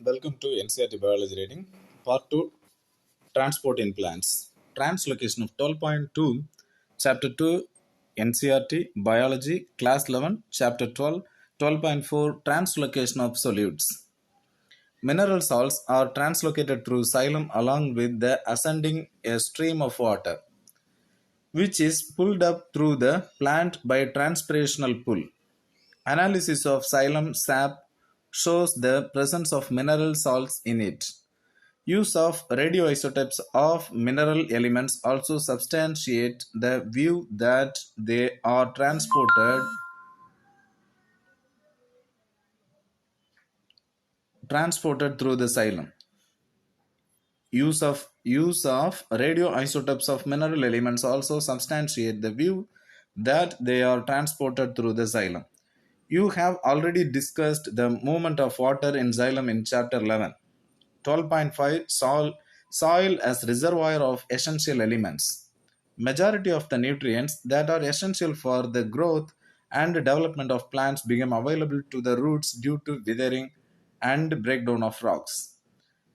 Welcome to NCERT Biology Reading, Part 2, Transport in Plants. Translocation of 12.2, Chapter 2, NCERT Biology, Class 11, Chapter 12, 12.4, Translocation of Solutes. Mineral salts are translocated through xylem along with the ascending a stream of water, which is pulled up through the plant by transpirational pull. Analysis of xylem sap shows the presence of mineral salts in it. Use of radioisotopes of mineral elements also substantiate the view that they are transported through the xylem. Use of radioisotopes of mineral elements also substantiate the view that they are transported through the xylem. You have already discussed the movement of water in xylem in chapter 11. 12.5 Soil as reservoir of essential elements. Majority of the nutrients that are essential for the growth and development of plants become available to the roots due to withering and breakdown of rocks.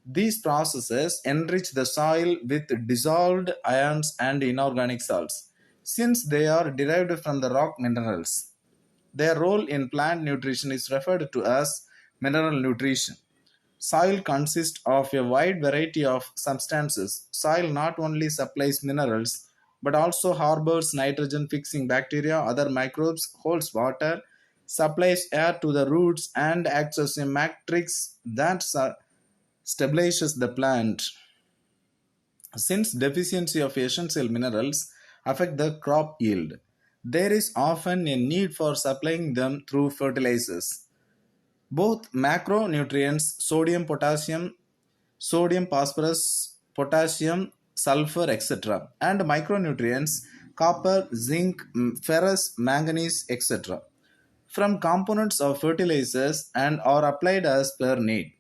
These processes enrich the soil with dissolved ions and inorganic salts, since they are derived from the rock minerals. Their role in plant nutrition is referred to as mineral nutrition. Soil consists of a wide variety of substances. Soil not only supplies minerals but also harbors nitrogen fixing bacteria, other microbes, holds water, supplies air to the roots, and acts as a matrix that stabilizes the plant. Since deficiency of essential minerals affect the crop yield, there is often a need for supplying them through fertilizers. Both macronutrients sodium, phosphorus, potassium, sulfur, etc., and micronutrients copper, zinc, ferrous, manganese, etc., from components of fertilizers and are applied as per need.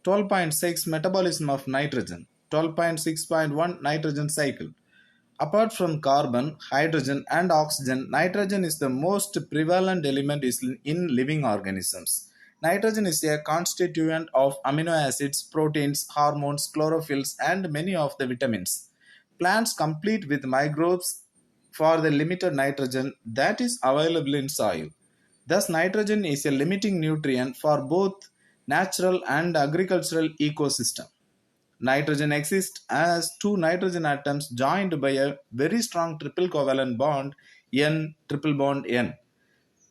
12.6 Metabolism of nitrogen. 12.6.1 Nitrogen cycle. Apart from carbon, hydrogen, and oxygen, nitrogen is the most prevalent element in living organisms. Nitrogen is a constituent of amino acids, proteins, hormones, chlorophylls, and many of the vitamins. Plants compete with microbes for the limited nitrogen that is available in soil. Thus, nitrogen is a limiting nutrient for both natural and agricultural ecosystem. Nitrogen exists as two nitrogen atoms joined by a very strong triple covalent bond N triple bond N.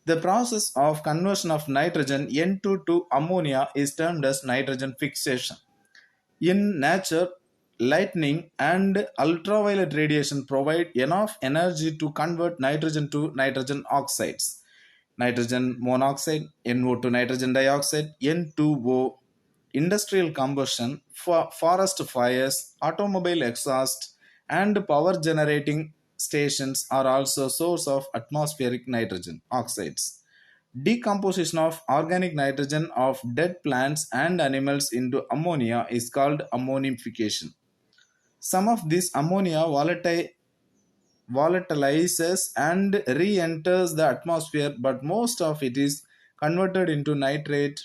The process of conversion of nitrogen N2 to ammonia is termed as nitrogen fixation. In nature, lightning and ultraviolet radiation provide enough energy to convert nitrogen to nitrogen oxides. Nitrogen monoxide, NO2 nitrogen dioxide, N2O, industrial combustion, forest fires, automobile exhaust, and power generating stations are also source of atmospheric nitrogen oxides. Decomposition of organic nitrogen of dead plants and animals into ammonia is called ammonification. Some of this ammonia volatilizes and re-enters the atmosphere, but most of it is converted into nitrate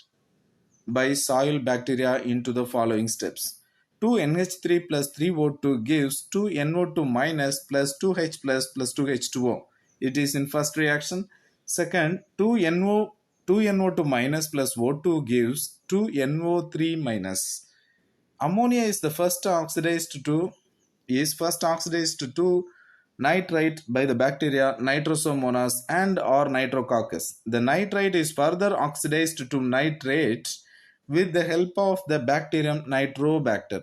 by soil bacteria into the following steps. 2NH3 plus 3O2 gives 2NO2 minus plus 2H plus 2H2O. It is in first reaction. Second, 2NO2 minus plus O2 gives 2NO3 minus. Ammonia is first oxidized to nitrite by the bacteria Nitrosomonas and or Nitrococcus. The nitrite is further oxidized to nitrate with the help of the bacterium Nitrobacter.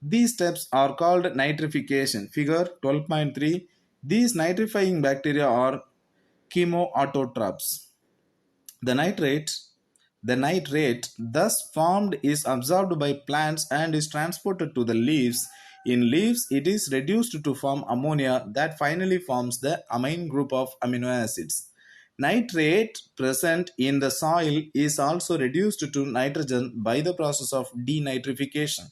These steps are called nitrification. Figure 12.3. These nitrifying bacteria are chemoautotrophs. The nitrate thus formed is absorbed by plants and is transported to the leaves. In leaves, it is reduced to form ammonia that finally forms the amine group of amino acids. Nitrate present in the soil is also reduced to nitrogen by the process of denitrification.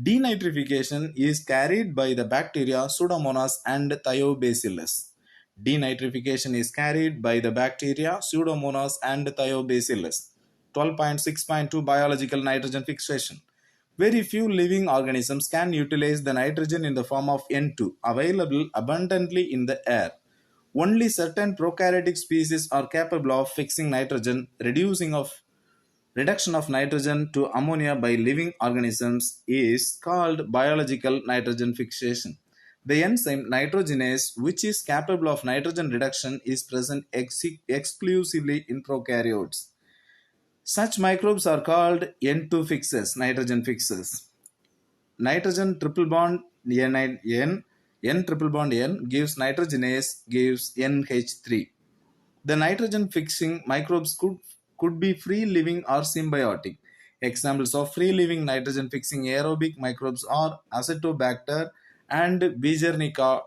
Denitrification is carried by the bacteria Pseudomonas and Thiobacillus. Denitrification is carried by the bacteria Pseudomonas and Thiobacillus. 12.6.2 biological nitrogen fixation. Very few living organisms can utilize the nitrogen in the form of N2 available abundantly in the air. Only certain prokaryotic species are capable of fixing nitrogen. Reduction of nitrogen to ammonia by living organisms is called biological nitrogen fixation. The enzyme nitrogenase, which is capable of nitrogen reduction, is present exclusively in prokaryotes. Such microbes are called N2 fixes, nitrogen fixes. Nitrogen triple bond N triple bond N gives nitrogenase gives NH3. The nitrogen fixing microbes could be free living or symbiotic. Examples of free living nitrogen fixing aerobic microbes are Acetobacter and Bejernica,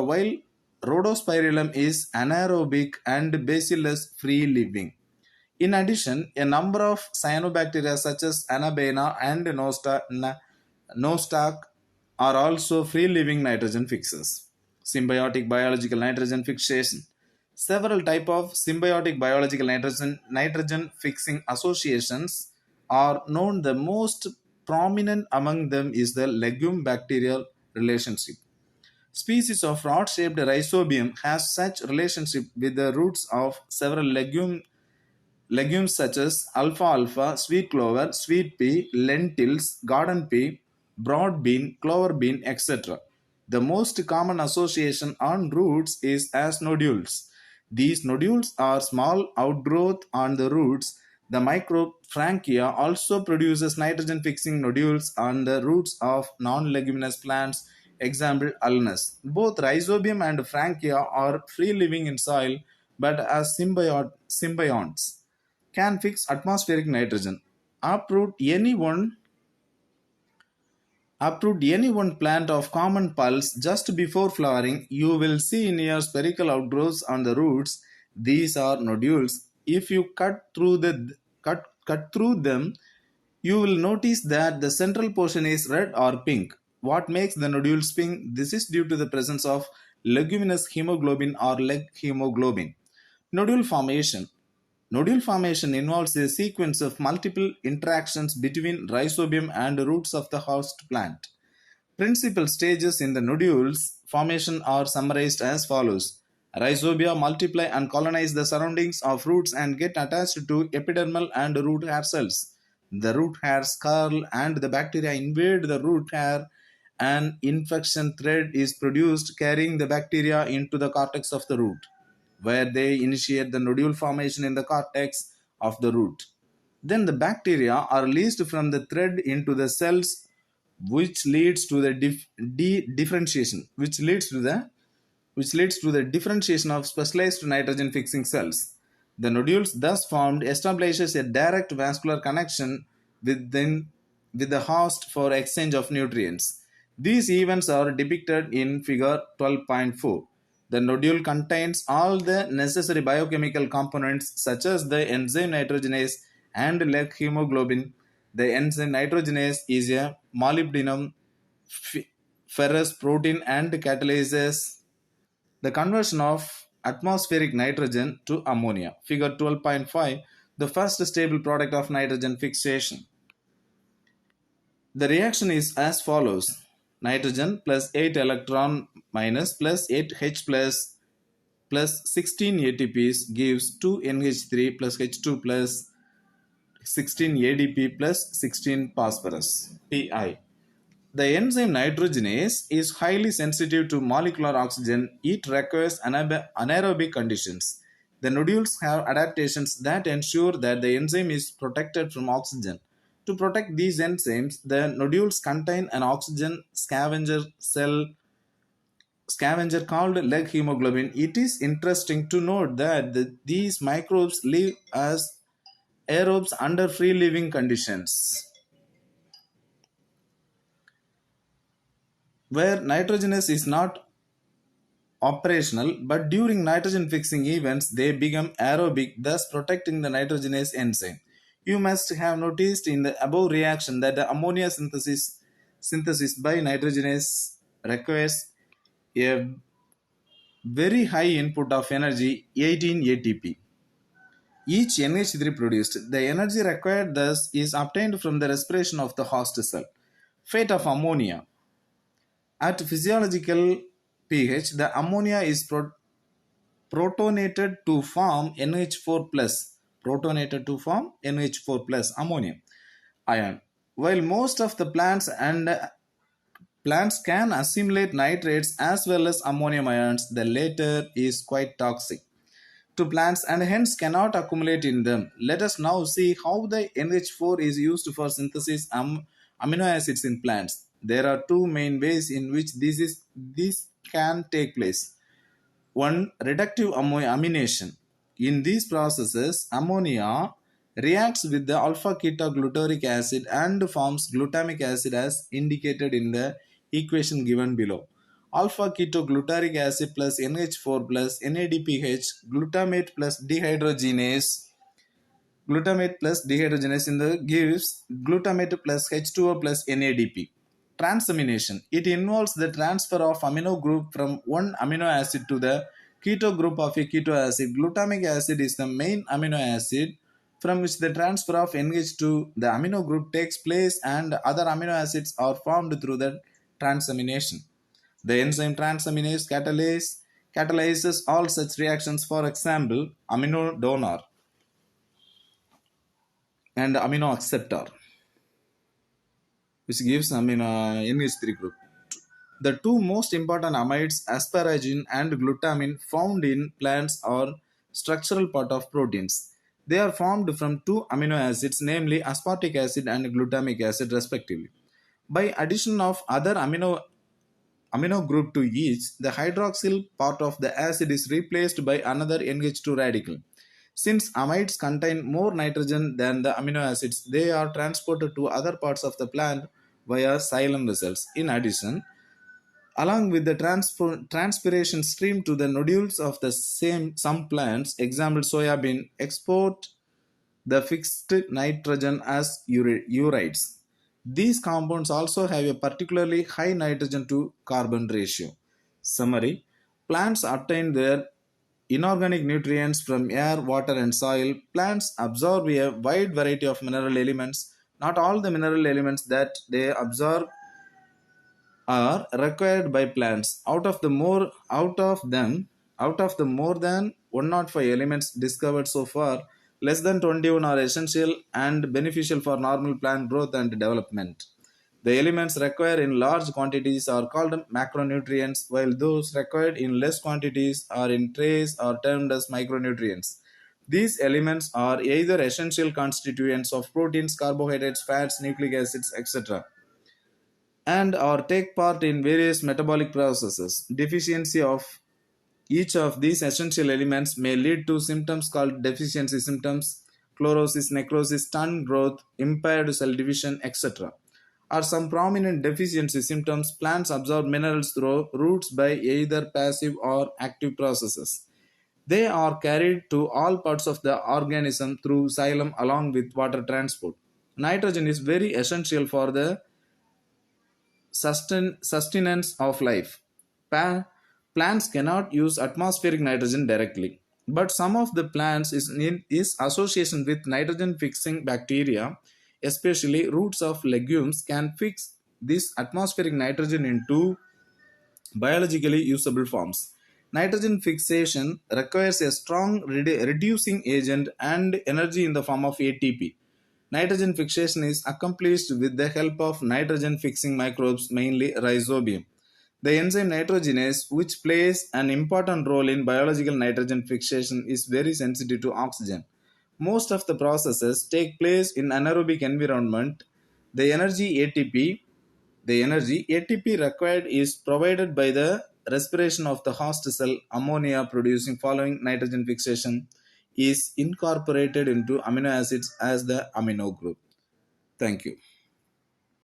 while Rhodospirillum is anaerobic and Bacillus free living. In addition, a number of cyanobacteria such as Anabaena and Nostoc are also free-living nitrogen fixers. Symbiotic biological nitrogen fixation. Several types of symbiotic biological nitrogen fixing associations are known. The most prominent among them is the legume bacterial relationship. Species of rod-shaped rhizobium has such relationship with the roots of several legumes such as alfalfa, sweet clover, sweet pea, lentils, garden pea, broad bean, clover bean, etc. The most common association on roots is as nodules. These nodules are small outgrowth on the roots. The microbe Frankia also produces nitrogen fixing nodules on the roots of non-leguminous plants, example ulnus. Both rhizobium and Frankia are free living in soil but as symbionts can fix atmospheric nitrogen. Uproot any one Uproot any one plant of common pulse just before flowering, you will see near spherical outgrowths on the roots. These are nodules. If you cut through them, you will notice that the central portion is red or pink. What makes the nodules pink? This is due to the presence of leguminous hemoglobin or leg hemoglobin. Nodule formation. Nodule formation involves a sequence of multiple interactions between rhizobium and roots of the host plant. Principal stages in the nodules formation are summarized as follows. Rhizobia multiply and colonize the surroundings of roots and get attached to epidermal and root hair cells. The root hairs curl and the bacteria invade the root hair. An infection thread is produced carrying the bacteria into the cortex of the root, where they initiate the nodule formation in the cortex of the root. Then the bacteria are released from the thread into the cells, which leads to the differentiation, which leads to the differentiation of specialized nitrogen fixing cells. The nodules thus formed establishes a direct vascular connection with the host for exchange of nutrients. These events are depicted in figure 12.4. The nodule contains all the necessary biochemical components such as the enzyme nitrogenase and leg hemoglobin. The enzyme nitrogenase is a molybdenum ferrous protein and catalyzes the conversion of atmospheric nitrogen to ammonia. Figure 12.5, the first stable product of nitrogen fixation. The reaction is as follows. Nitrogen plus 8 electron minus plus 8 H plus 16 ATPs gives 2 NH3 plus H2 plus 16 ADP plus 16 phosphorus, Pi. The enzyme nitrogenase is highly sensitive to molecular oxygen. It requires anaerobic conditions. The nodules have adaptations that ensure that the enzyme is protected from oxygen. To protect these enzymes, the nodules contain an oxygen scavenger called leg hemoglobin. It is interesting to note that these microbes live as aerobes under free living conditions, where nitrogenase is not operational, but during nitrogen fixing events they become aerobic, thus protecting the nitrogenase enzyme. You must have noticed in the above reaction that the ammonia synthesis by nitrogenase requires a very high input of energy, 18 ATP. each NH3 produced. The energy required thus is obtained from the respiration of the host cell. Fate of ammonia. At physiological pH, the ammonia is protonated to form NH4 plus. Protonated to form NH4 plus ammonia ion. While most of the plants can assimilate nitrates as well as ammonium ions, the latter is quite toxic to plants and hence cannot accumulate in them. Let us now see how the NH4 is used for synthesis amino acids in plants. There are two main ways in which this can take place. One, reductive amination. In these processes, ammonia reacts with the alpha ketogluteric acid and forms glutamic acid as indicated in the equation given below. Alpha ketogluteric acid plus NH4 plus NADPH glutamate plus dehydrogenase in the gives glutamate plus H2O plus NADP. Transamination. It involves the transfer of amino group from one amino acid to the keto group of a keto acid. Glutamic acid is the main amino acid from which the transfer of NH to the amino group takes place and other amino acids are formed through the transamination. The enzyme transaminase catalyzes all such reactions. For example, amino donor and amino acceptor, which gives amino NH3 group. The two most important amides, asparagine and glutamine, found in plants are structural part of proteins. They are formed from two amino acids, namely aspartic acid and glutamic acid, respectively. By addition of other amino group to each, the hydroxyl part of the acid is replaced by another NH2 radical. Since amides contain more nitrogen than the amino acids, they are transported to other parts of the plant via xylem vessels. In addition, along with the transpiration stream to the nodules of the some plants, example soybean, export the fixed nitrogen as urides. These compounds also have a particularly high nitrogen to carbon ratio. Summary: plants obtain their inorganic nutrients from air, water, and soil. Plants absorb a wide variety of mineral elements. Not all the mineral elements that they absorb are required by plants. Out of the more than 105 elements discovered so far, less than 21 are essential and beneficial for normal plant growth and development. The elements required in large quantities are called macronutrients, while those required in less quantities are in trace or termed as micronutrients. These elements are either essential constituents of proteins, carbohydrates, fats, nucleic acids, etc., and or take part in various metabolic processes. Deficiency of each of these essential elements may lead to symptoms called deficiency symptoms, chlorosis, necrosis, stunt growth, impaired cell division, etc. Are some prominent deficiency symptoms. Plants absorb minerals through roots by either passive or active processes. They are carried to all parts of the organism through xylem along with water transport. Nitrogen is very essential for the sustenance of life. Plants cannot use atmospheric nitrogen directly, but some of the plants is association with nitrogen fixing bacteria, especially roots of legumes can fix this atmospheric nitrogen into biologically usable forms. Nitrogen fixation requires a strong reducing agent and energy in the form of ATP. Nitrogen fixation is accomplished with the help of nitrogen fixing microbes, mainly rhizobium. The enzyme nitrogenase, which plays an important role in biological nitrogen fixation, is very sensitive to oxygen. Most of the processes take place in anaerobic environment. The energy ATP required is provided by the respiration of the host cell. Ammonia producing following nitrogen fixation is incorporated into amino acids as the amino group. Thank you.